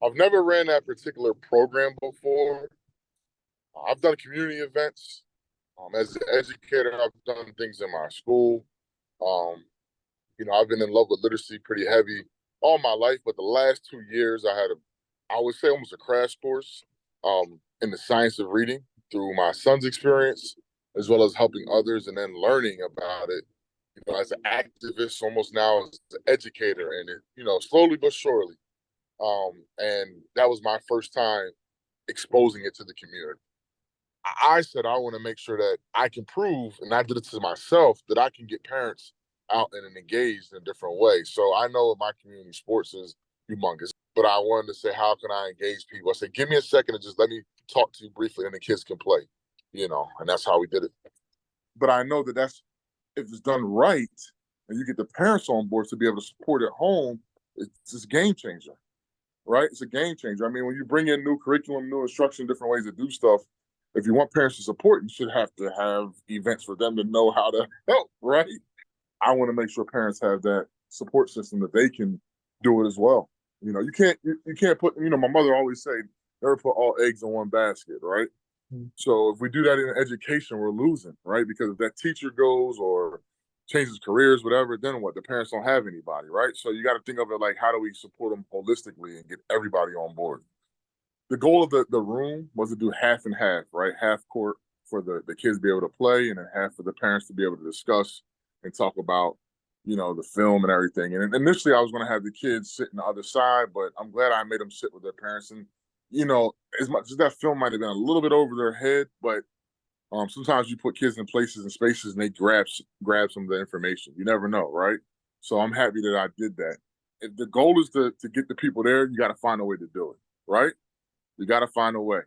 I've never ran that particular program before. I've done community events. As an educator, I've done things in my school. Um, I've been in love with literacy pretty heavy all my life, but the last 2 years I would say almost a crash course in the science of reading through my son's experience, as well as helping others and then learning about it, as an activist, almost now as an educator, and slowly but surely. And that was my first time exposing it to the community. I said I want to make sure that I can prove, and I did it to myself, that I can get parents out and engaged in a different way. So I know my community sports is humongous, but I wanted to say, how can I engage people? I said, give me a second and just let me talk to you briefly, and the kids can play, and that's how we did it. But I know that that's, if it's done right, and you get the parents on board to be able to support at home, it's just a game changer, right? It's a game changer. I mean, when you bring in new curriculum, new instruction, different ways to do stuff, if you want parents to support, you should have to have events for them to know how to help, right? I want to make sure parents have that support system that they can do it as well. You can't put, my mother always say, never put all eggs in one basket, right? Mm-hmm. So if we do that in education, we're losing, right? Because if that teacher goes or changes careers, whatever, then what? The parents don't have anybody, right? So you got to think of it like, how do we support them holistically and get everybody on board? The goal of the room was to do half and half, right? Half court for the kids to be able to play, and then half for the parents to be able to discuss and talk about, the film and everything. And initially I was going to have the kids sit on the other side, but I'm glad I made them sit with their parents. And, as much as that film might have been a little bit over their head, but sometimes you put kids in places and spaces and they grab some of the information. You never know, right? So I'm happy that I did that. If the goal is to get the people there, you got to find a way to do it, right? You got to find a way.